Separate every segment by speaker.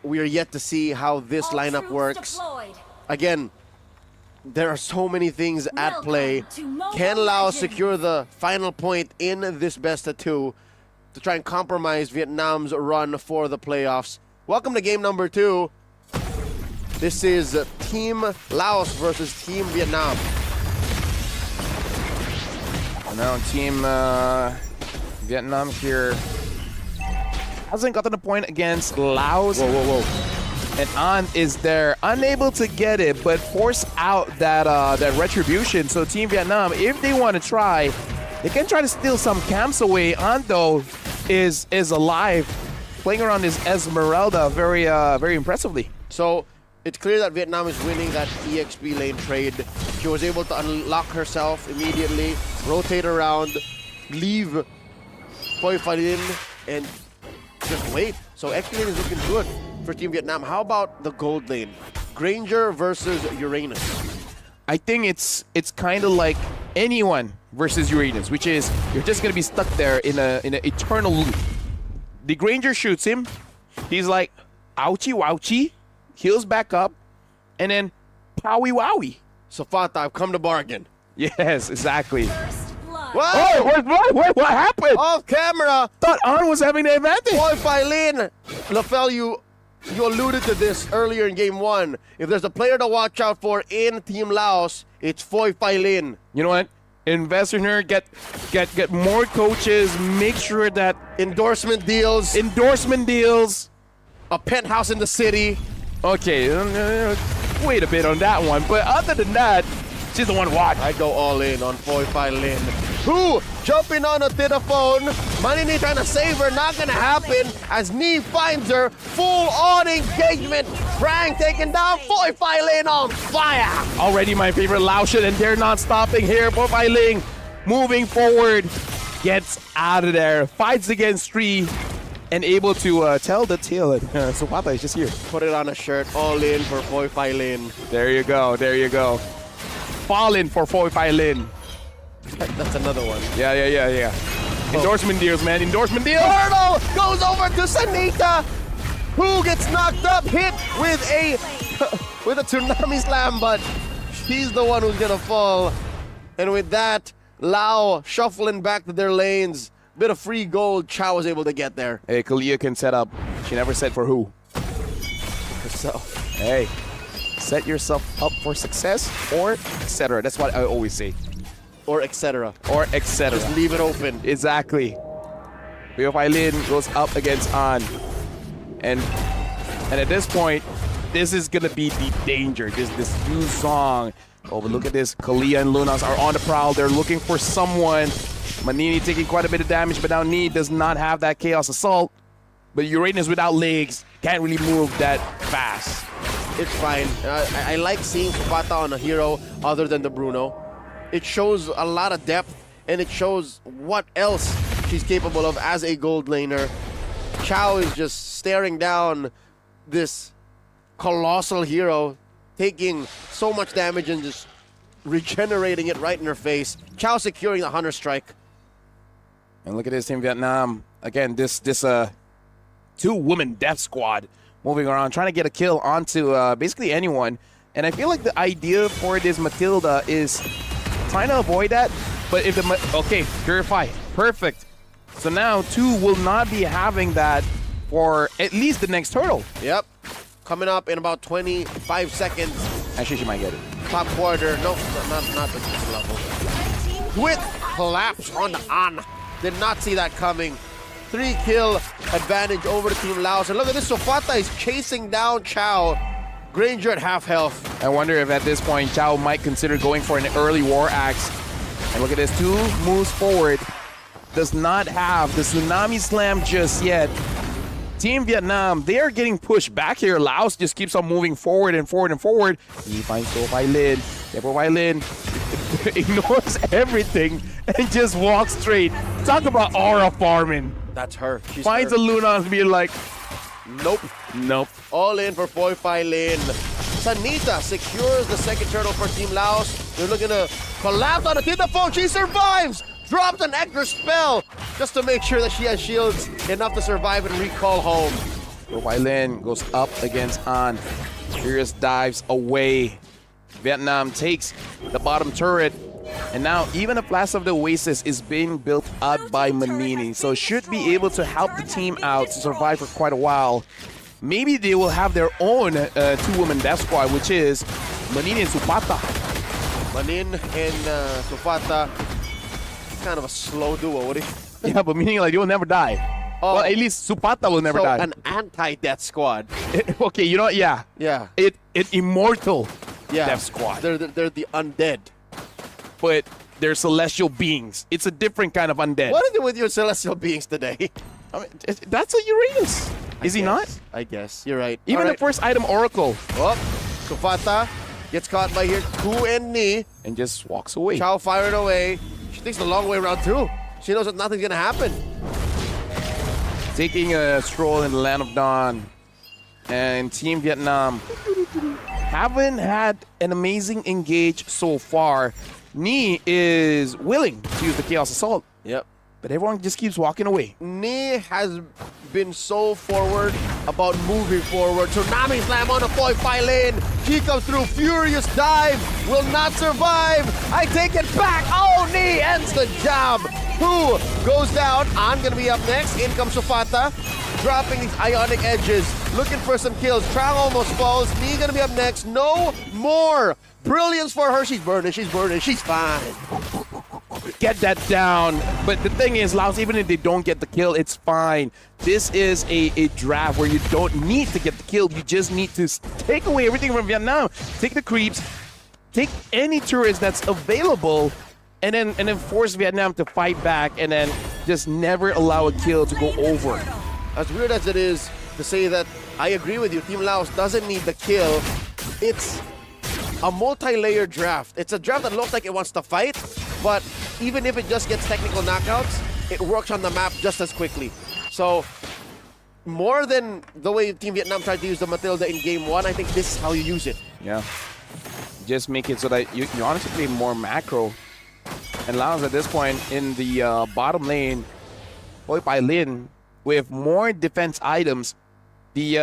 Speaker 1: we are yet to see how this lineup works. Again, there are so many things at play. Can Laos secure the final point in this best of 2 to try and compromise Vietnam's run for the playoffs? Welcome to game number 2. This is Team Laos versus Team Vietnam.
Speaker 2: And now Team Vietnam here hasn't gotten a point against Laos.
Speaker 1: Whoa.
Speaker 2: And An is there, unable to get it, but force out that that retribution. So Team Vietnam, if they want to try, they can try to steal some camps away. An though is alive, playing around his Esmeralda very impressively.
Speaker 1: So it's clear that Vietnam is winning that EXP lane trade. She was able to unlock herself immediately, rotate around, leave Poi Falin, and just wait. So XP lane is looking good for Team Vietnam. How about the gold lane? Granger versus Uranus.
Speaker 2: I think it's kind of like anyone versus Uranus, which is you're just gonna be stuck there in an eternal loop. The Granger shoots him. He's like, ouchie wouchie, heals back up, and then powie wowie.
Speaker 1: So Fata, I've come to bargain.
Speaker 2: Yes, exactly.
Speaker 1: What?
Speaker 2: Oh, what happened?
Speaker 1: Off camera.
Speaker 2: Thought An was having the advantage.
Speaker 1: Poi Falin. Lafel, you alluded to this earlier in game 1. If there's a player to watch out for in Team Laos, it's Poi Falin.
Speaker 2: You know what? Invest in her, get more coaches, make sure that
Speaker 1: Endorsement deals.
Speaker 2: A
Speaker 1: penthouse in the city.
Speaker 2: Okay, wait a bit on that one. But other than that, she's the one to watch.
Speaker 1: I go all in on Poi Falin. Who jumping on a phone? Manini trying to save her, not gonna happen as Nee finds her. Full on engagement. Prang taking down Poi Falin on fire.
Speaker 2: Already my favorite Laotian, and they're not stopping here. Poi Falin moving forward, gets out of there, fights against 3, and able to tell the tale. So Fata is just here.
Speaker 1: Put it on a shirt. All in for Poi Falin.
Speaker 2: There you go. Falling for Poi Falin.
Speaker 1: That's another one.
Speaker 2: Yeah. Endorsement deals, man. Endorsement deals.
Speaker 1: Turtle goes over to Sanita, who gets knocked up, hit with a tsunami slam, but she's the one who's gonna fall. And with that, Lao shuffling back to their lanes. Bit of free gold. Chow was able to get there.
Speaker 2: Hey, Kalia can set up. She never said for who.
Speaker 1: Herself.
Speaker 2: Hey, set yourself up for success or etc. That's what I always say.
Speaker 1: Or etc. Just leave it open.
Speaker 2: Exactly. Poi Falin goes up against An. And at this point, this is gonna be the danger. This new song. Oh, but look at this. Kalia and Lunas are on the prowl. They're looking for someone. Manini taking quite a bit of damage, but now Nee does not have that Chaos Assault. But Uranus without legs can't really move that fast.
Speaker 1: It's fine. I like seeing Fata on a hero other than the Bruno. It shows a lot of depth, and it shows what else she's capable of as a gold laner. Chow is just staring down this colossal hero, taking so much damage and just regenerating it right in her face. Chow securing the Hunter Strike.
Speaker 2: And look at this Team Vietnam. Again, this 2-woman death squad moving around, trying to get a kill onto basically anyone. And I feel like the idea for this Matilda is trying to avoid that. But if the... Okay, Purify. Perfect. So now 2 will not be having that for at least the next turtle.
Speaker 1: Yep. Coming up in about 25 seconds.
Speaker 2: Actually, she might get it.
Speaker 1: Top quarter. Nope, not at this level. With collapse on An. Did not see that coming. 3-kill advantage over to Team Laos. And look at this, Sofata is chasing down Chow. Granger at half health.
Speaker 2: I wonder if at this point Chow might consider going for an early War Axe. And look at this, 2 moves forward. Does not have the Tsunami Slam just yet. Team Vietnam, they are getting pushed back here. Laos just keeps on moving forward and forward and forward. He finds Poi Falin. Poi Falin ignores everything and just walks straight. Talk about aura farming.
Speaker 1: That's her. She's
Speaker 2: finds
Speaker 1: her.
Speaker 2: a Luna and be like, nope.
Speaker 1: All in for Poi Falin. Sanita secures the second turtle for Team Laos. They're looking to collapse on a Titaphone. She survives. Drops an extra spell just to make sure that she has shields enough to survive and recall home.
Speaker 2: Thailand goes up against Han. Furious dives away. Vietnam takes the bottom turret. And now even a Blast of the Oasis is being built up by Manini. So should be able to help the team out to survive for quite a while. Maybe they will have their own two-woman death squad, which is Manini and Supata.
Speaker 1: Manin and Sufata, kind of a slow duo, what do you?
Speaker 2: Yeah, but meaning like they will never die.
Speaker 1: Oh.
Speaker 2: Well, at least Supata will never die.
Speaker 1: An anti-death squad.
Speaker 2: Okay, you know what? Yeah.
Speaker 1: Yeah.
Speaker 2: It immortal
Speaker 1: Yeah.
Speaker 2: death squad.
Speaker 1: They're the undead.
Speaker 2: But they're celestial beings. It's a different kind of undead.
Speaker 1: What is it with your celestial beings today?
Speaker 2: I mean, that's a Uranus. Is he not?
Speaker 1: I guess. You're right.
Speaker 2: Even
Speaker 1: All
Speaker 2: the
Speaker 1: right.
Speaker 2: first item, Oracle.
Speaker 1: Oh, Sufata gets caught by here. Ku and Ni.
Speaker 2: And just walks away.
Speaker 1: Chow firing away. She takes the long way around too. She knows that nothing's gonna happen.
Speaker 2: Taking a stroll in the Land of Dawn. And Team Vietnam haven't had an amazing engage so far. Ni is willing to use the Chaos Assault.
Speaker 1: Yep.
Speaker 2: But everyone just keeps walking away.
Speaker 1: Ni has been so forward about moving forward. Tsunami slam on the Poi Phi lane. She comes through, furious dive, will not survive. I take it back. Oh, Ni ends the job. Who goes down? I'm gonna be up next. In comes Sufata, dropping these ionic edges, looking for some kills. Trang almost falls. Ni gonna be up next. No more. Brilliance for her. She's burning. She's burning. She's fine.
Speaker 2: Get that down. But the thing is, Laos, even if they don't get the kill, it's fine. This is a draft where you don't need to get the kill. You just need to take away everything from Vietnam. Take the creeps, take any turrets that's available, and then force Vietnam to fight back, and then just never allow a kill to go over.
Speaker 1: As weird as it is to say that, I agree with you. Team Laos doesn't need the kill. It's a multi-layer draft. It's a draft that looks like it wants to fight, but even if it just gets technical knockouts, it works on the map just as quickly. So, more than the way Team Vietnam tried to use the Matilda in Game 1, I think this is how you use it.
Speaker 2: Yeah. Just make it so that you honestly play more macro. And Laos at this point in the bottom lane, Poi Phi Lin, with more defense items, the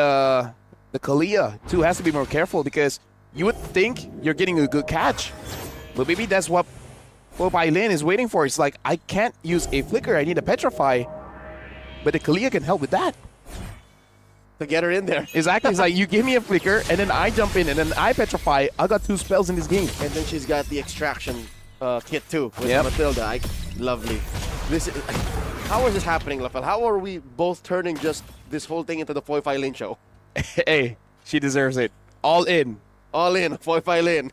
Speaker 2: Kalia too has to be more careful because you would think you're getting a good catch. But maybe that's what Poi Phi Lin is waiting for. It's like, I can't use a flicker, I need a petrify. But the Kalia can help with that.
Speaker 1: To get her in there.
Speaker 2: Exactly. It's like, you give me a flicker, and then I jump in, and then I petrify. I got 2 spells in this game.
Speaker 1: And then she's got the extraction kit too with
Speaker 2: Yep.
Speaker 1: Matilda. Lovely. This is, how is this happening, Lafel? How are we both turning just this whole thing into the Poi Phi Lin show?
Speaker 2: Hey, she deserves it. All in.
Speaker 1: All in, Poi Phi Lin.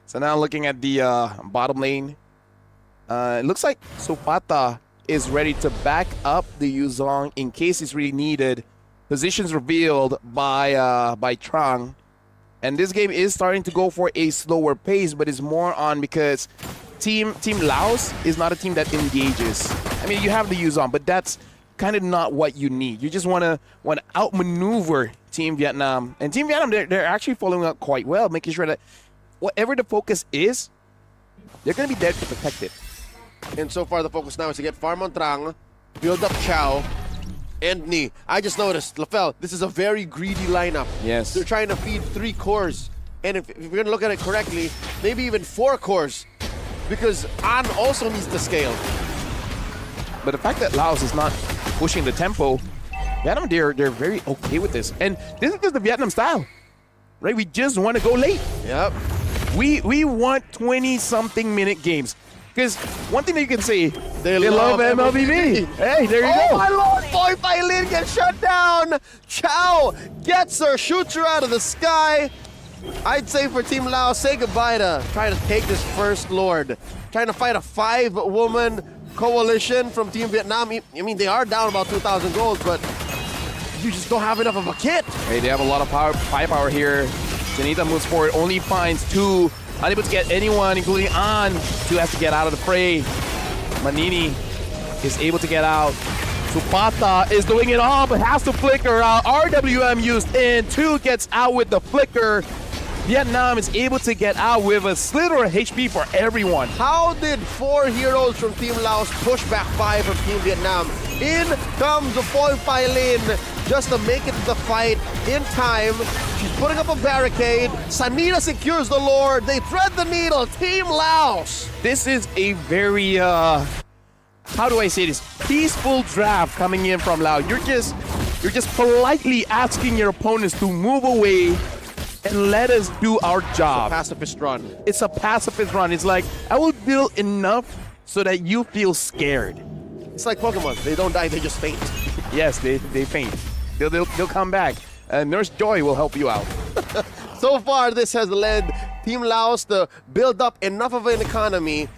Speaker 2: So now looking at the bottom lane, it looks like Supata is ready to back up the Yuzong in case it's really needed. Positions revealed by Trang. And this game is starting to go for a slower pace, but it's more on because Team Laos is not a team that engages. I mean, you have the Yuzong, but that's kind of not what you need. You just want to outmaneuver Team Vietnam. And Team Vietnam, they're actually following up quite well, making sure that whatever the focus is, they're going to be there to protect it.
Speaker 1: And so far, the focus now is to get farm on Trang, build up Chow, and Ni. I just noticed, Lafel, this is a very greedy lineup.
Speaker 2: Yes.
Speaker 1: They're trying to feed 3 cores. And if you're going to look at it correctly, maybe even 4 cores. Because An also needs to scale.
Speaker 2: But the fact that Laos is not pushing the tempo, Vietnam, they're very okay with this. And this is just the Vietnam style, right? We just want to go late.
Speaker 1: Yep.
Speaker 2: We want 20-something minute games. Because one thing that you can say,
Speaker 1: They
Speaker 2: love
Speaker 1: love
Speaker 2: MLBB. Hey, there you
Speaker 1: Oh
Speaker 2: go.
Speaker 1: my lord! Poi Phi Lin gets shut down! Chow gets her, shoots her out of the sky. I'd say for Team Laos, say goodbye to trying to take this first lord. Trying to fight a 5-woman coalition from Team Vietnam. I mean, they are down about 2,000 gold, but you just don't have enough of a kit.
Speaker 2: Hey, they have a lot of firepower here. Janita moves forward, only finds 2. Unable to get anyone, including An. 2 has to get out of the fray. Manini is able to get out. Supata is doing it all, but has to flicker out. RWM used in. 2 gets out with the flicker. Vietnam is able to get out with a slither of HP for everyone.
Speaker 1: How did 4 heroes from Team Laos push back 5 from Team Vietnam? In comes the Poi Phi Lin. just to make it to the fight in time. She's putting up a barricade. Sanita secures the Lord. They thread the needle. Team Laos.
Speaker 2: This is a very, how do I say this? Peaceful draft coming in from Laos. You're just politely asking your opponents to move away and let us do our job.
Speaker 1: Pacifist run.
Speaker 2: It's a pacifist run. It's like, I will build enough so that you feel scared.
Speaker 1: It's like Pokemon. They don't die, they just faint.
Speaker 2: Yes, they faint. They'll come back. Nurse Joy will help you out.
Speaker 1: So far, this has led Team Laos to build up enough of an economy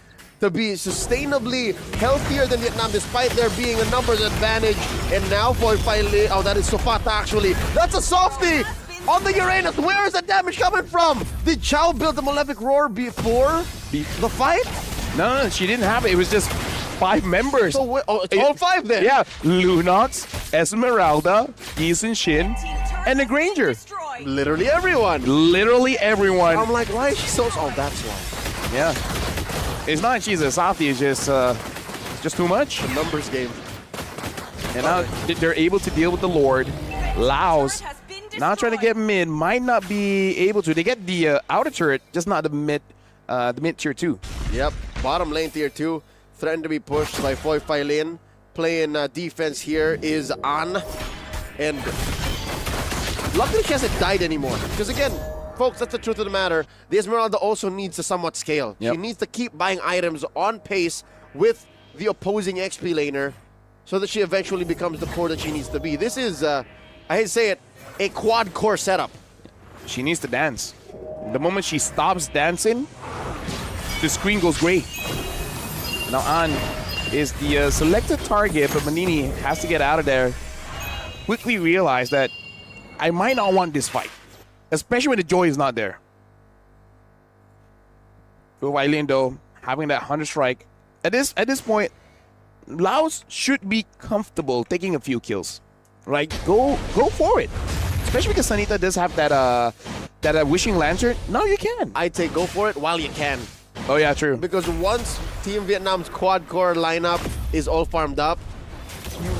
Speaker 1: to be sustainably healthier than Vietnam, despite there being a numbers advantage. And now, finally, oh, that is Sopata actually. That's a softie on the Uranus. Where is the damage coming from? Did Chow build the Malefic Roar before the fight?
Speaker 2: No, she didn't have it. It was just 5 members.
Speaker 1: So it's all 5 then?
Speaker 2: Yeah, Lunox, Esmeralda, Eason Shin, and the Granger.
Speaker 1: Literally everyone.
Speaker 2: Literally everyone.
Speaker 1: I'm like, why is she so... Oh, that's why.
Speaker 2: Yeah. It's not she's a softie, it's just too much.
Speaker 1: The numbers game.
Speaker 2: And now they're able to deal with the Lord. Laos, now trying to get mid, might not be able to. They get the outer turret, just not the mid tier 2.
Speaker 1: Yep, bottom lane tier 2. Threatened to be pushed by Foy Failin. Playing defense here is An. And luckily she hasn't died anymore. Because again, folks, that's the truth of the matter. The Esmeralda also needs to somewhat scale.
Speaker 2: Yep.
Speaker 1: She needs to keep buying items on pace with the opposing XP laner so that she eventually becomes the core that she needs to be. This is, I hate to say it, a quad core setup.
Speaker 2: She needs to dance. The moment she stops dancing, the screen goes gray. Now An is the selected target, but Manini has to get out of there. Quickly realize that I might not want this fight, especially when the joy is not there. For Wailin though, having that 100 strike, at this point, Laos should be comfortable taking a few kills. Like go for it. Especially because Sanita does have that wishing lantern. Now you can.
Speaker 1: I'd say go for it while you can.
Speaker 2: Oh yeah, true.
Speaker 1: Because once Team Vietnam's quad core lineup is all farmed up,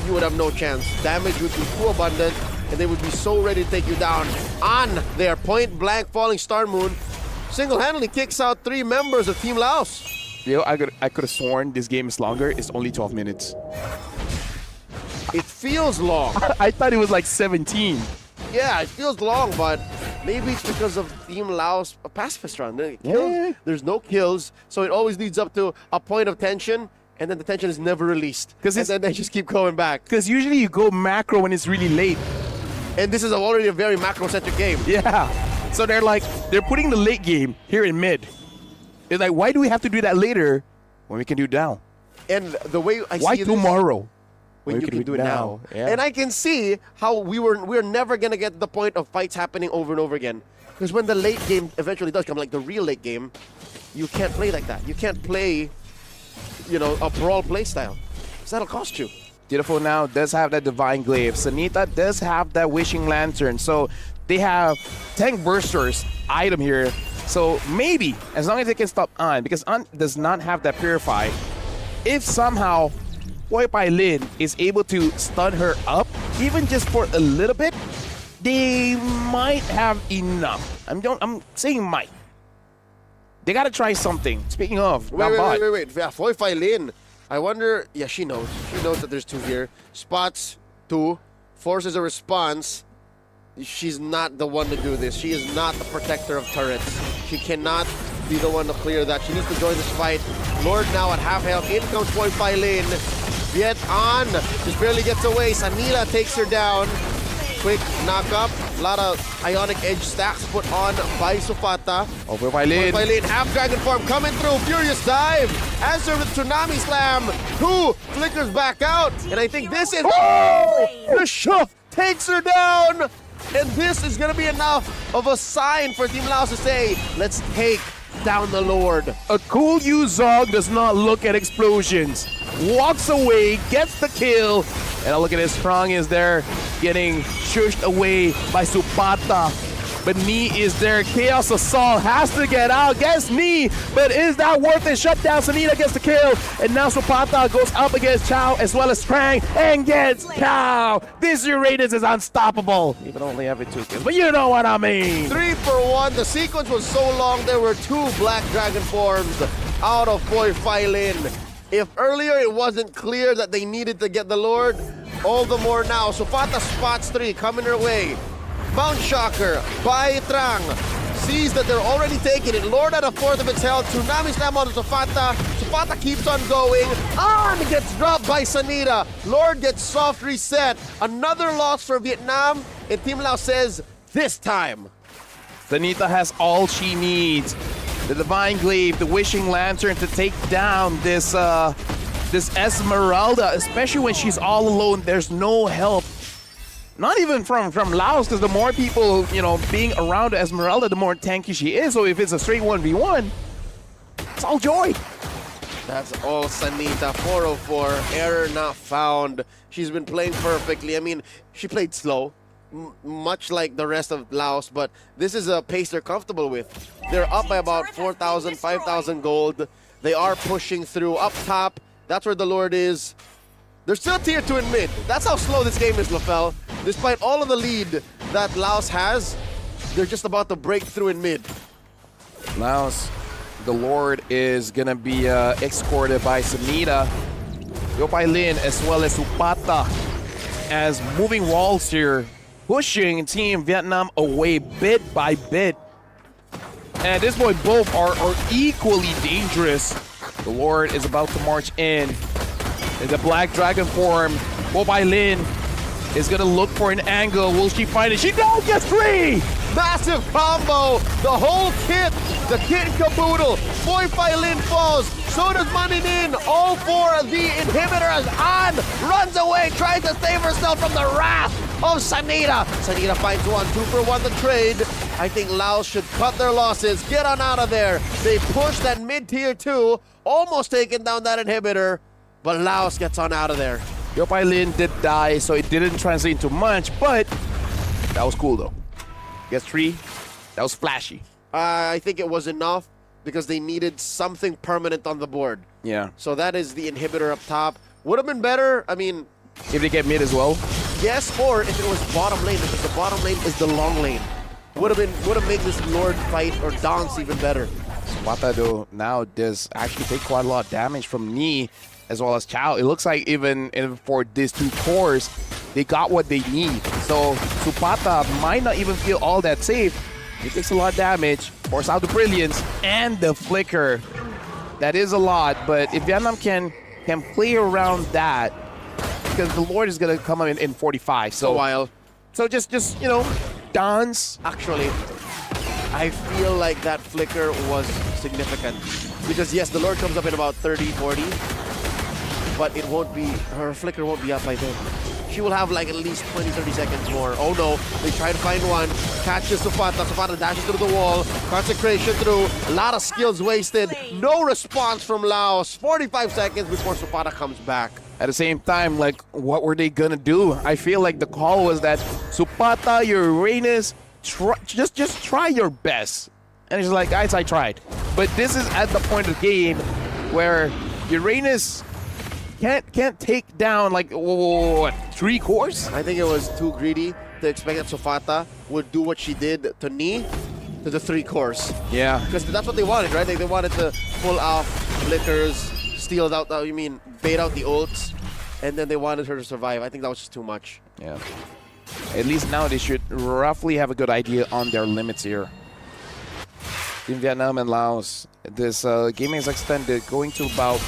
Speaker 1: you would have no chance. Damage would be too abundant, and they would be so ready to take you down. On their point blank falling Star Moon, single-handedly kicks out 3 members of Team Laos.
Speaker 2: Yo, I could have sworn this game is longer. It's only 12 minutes.
Speaker 1: It feels long.
Speaker 2: I thought it was like 17.
Speaker 1: Yeah, it feels long, but maybe it's because of Team Laos a pacifist run. There's no kills, so it always leads up to a point of tension, and then the tension is never released. And then they just keep going back.
Speaker 2: Because usually you go macro when it's really late.
Speaker 1: And this is already a very macro-centric game.
Speaker 2: Yeah. So they're putting the late game here in mid. It's like, why do we have to do that later when we can do it now?
Speaker 1: And the way I
Speaker 2: why
Speaker 1: see
Speaker 2: tomorrow?
Speaker 1: When you can do it now.
Speaker 2: Yeah.
Speaker 1: And I can see how we're never going to get to the point of fights happening over and over again. Because when the late game eventually does come, like the real late game, you can't play like that. You can't play, a brawl play style. Because that'll cost you.
Speaker 2: Beautiful now does have that Divine Glaive. Sanita does have that Wishing Lantern. So they have Tank Burster's item here. So maybe, as long as they can stop An, because An does not have that Purify, if somehow Poi Pai Lin is able to stun her up, even just for a little bit, they might have enough. I'm saying might. They gotta try something. Speaking of,
Speaker 1: wait. Yeah, Poi Pai Lin. I wonder, yeah, she knows. She knows that there's 2 here. Spots 2, forces a response. She's not the one to do this. She is not the protector of turrets. She cannot be the one to clear that. She needs to join this fight. Lord now at half health. In comes Poi Pai Lin. Yet on. Just barely gets away. Sanila takes her down. Quick knock up. A lot of Ionic Edge stacks put on by Sufata.
Speaker 2: Over Pai Lin.
Speaker 1: Poi Pai Lin, half dragon form coming through. Furious dive. Answer with Tsunami Slam. 2 flickers back out. And I think this is... Oh! The shove takes her down. And this is going to be enough of a sign for Team Laos to say, let's take down the Lord.
Speaker 2: A cool Yu Zog does not look at explosions. Walks away, gets the kill. And look at his Strong is there getting shushed away by Supata. but Knee is there. Chaos Assault has to get out, gets Knee, but is that worth it? Shut down Sanita gets the kill, and now Supata goes up against Chow as well as Trang and gets Chow. This Uranus is unstoppable. Even only having 2 kills, but you know what I mean.
Speaker 1: 3 for 1. The sequence was so long, there were 2 Black Dragon forms out of Boy Phylin. If earlier it wasn't clear that they needed to get the Lord, all the more now. Supata spots 3 coming her way. Mount Shocker by Trang sees that they're already taking it. Lord at a fourth of its health. Tsunami Slam on Supata. Supata keeps on going. And gets dropped by Sanita. Lord gets soft reset. Another loss for Vietnam. And Team Laos says, this time.
Speaker 2: Sanita has all she needs. The Divine Glaive, the Wishing Lantern to take down this Esmeralda, especially when she's all alone. There's no help. Not even from Laos, because the more people, you know, being around Esmeralda, the more tanky she is. So if it's a straight 1v1, it's all joy.
Speaker 1: That's all Sanita. 404. Error not found. She's been playing perfectly. I mean, she played slow, much like the rest of Laos, but this is a pace they're comfortable with. They're up by about 4,000, 5,000 gold. They are pushing through. Up top, that's where the Lord is. They're still tier 2 in mid. That's how slow this game is, LaFell. Despite all of the lead that Laos has, they're just about to break through in mid.
Speaker 2: Laos, the Lord is going to be escorted by Sanita, Yopai Lin, as well as Supata, as moving walls here, pushing Team Vietnam away bit by bit. And at this point, both are equally dangerous. The Lord is about to march in the Black Dragon form. Yopai Lin is going to look for an angle. Will she find it? She does! Gets 3!
Speaker 1: Massive combo. The whole kit. The kit caboodle. Boy Phylin falls. So does Money Nin. All 4 of the inhibitors on. Runs away. Tries to save herself from the wrath of Sanita. Sanita finds 1. 2 for 1 the trade. I think Laos should cut their losses. Get on out of there. They push that mid-tier 2. Almost taking down that inhibitor. But Laos gets on out of there.
Speaker 2: Yopai Lin did die, so it didn't translate into much, but that was cool though. Gets 3. That was flashy.
Speaker 1: I think it was enough because they needed something permanent on the board.
Speaker 2: Yeah.
Speaker 1: So that is the inhibitor up top. Would have been better, I mean...
Speaker 2: If they get mid as well?
Speaker 1: Yes, or if it was bottom lane, because the bottom lane is the long lane. Would have made this Lord fight or dance even better.
Speaker 2: Supata though now does actually take quite a lot of damage from Knee as well as Chow. It looks like even for these 2 cores, they got what they need. So Supata might not even feel all that safe. He takes a lot of damage, force out the Brilliance and the Flicker. That is a lot, but if Vietnam can play around that, because the Lord is gonna come in 45. So
Speaker 1: a while.
Speaker 2: So just you know, dance.
Speaker 1: Actually, I feel like that flicker was significant. Because yes, the Lord comes up in about 30, 40. But it won't be, her flicker won't be up by then. She will have like at least 20, 30 seconds more. Oh no, they try to find 1. Catches Supata. Supata dashes through the wall. Consecration through. A lot of skills wasted. No response from Laos. 45 seconds before Supata comes back.
Speaker 2: At the same time, like, what were they gonna do? I feel like the call was that Supata, Uranus, just try your best. And it's like, guys, I tried. But this is at the point of the game where Uranus can't take down like what, 3 cores?
Speaker 1: I think it was too greedy to expect that Supata would do what she did to Knee to the 3 cores.
Speaker 2: Yeah.
Speaker 1: Because that's what they wanted, right? They wanted to pull off flickers, steal out, bait out the ults, and then they wanted her to survive. I think that was just too much.
Speaker 2: Yeah. At least now they should roughly have a good idea on their limits here. In Vietnam and Laos, this game is extended, going to about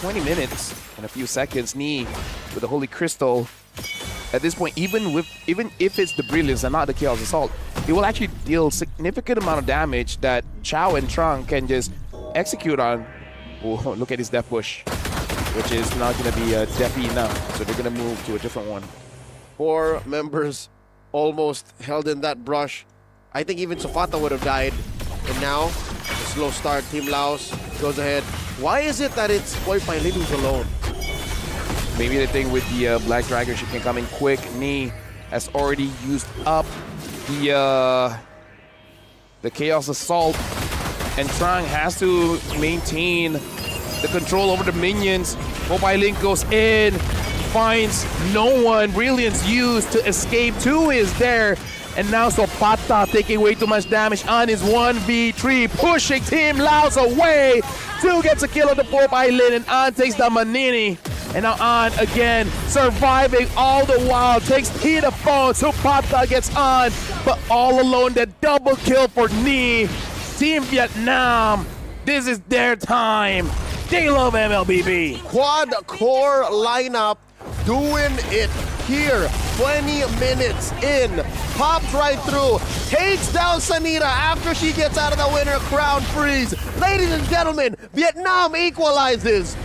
Speaker 2: 20 minutes and a few seconds. Knee with the Holy Crystal. At this point, even if it's the Brilliance and not the Chaos Assault, it will actually deal significant amount of damage that Chow and Trang can just execute on. Oh, look at his Death Bush, which is not going to be deafy enough, so they're going to move to a different one.
Speaker 1: 4 members almost held in that brush. I think even Supata would have died. And now, a slow start. Team Laos goes ahead. Why is it that it's Boy Phylin who's alone?
Speaker 2: Maybe the thing with the Black Dragon, she can come in quick. Knee has already used up the the Chaos Assault, and Trang has to maintain the control over the minions. Mobile Link goes in, finds no one. Brilliance used to escape. 2 is there. And now Sopata taking way too much damage on his 1v3, pushing Team Laos away. 2 gets a kill on the Mobile Island, and An takes the Manini. And now An again, surviving all the while, takes T the phone. Sopata gets on, but all alone, the double kill for Ni. Team Vietnam, this is their time. They love MLBB.
Speaker 1: Quad core lineup doing it here. 20 minutes in, pops right through, takes down Sanita after she gets out of the winner crown freeze. Ladies and gentlemen, Vietnam equalizes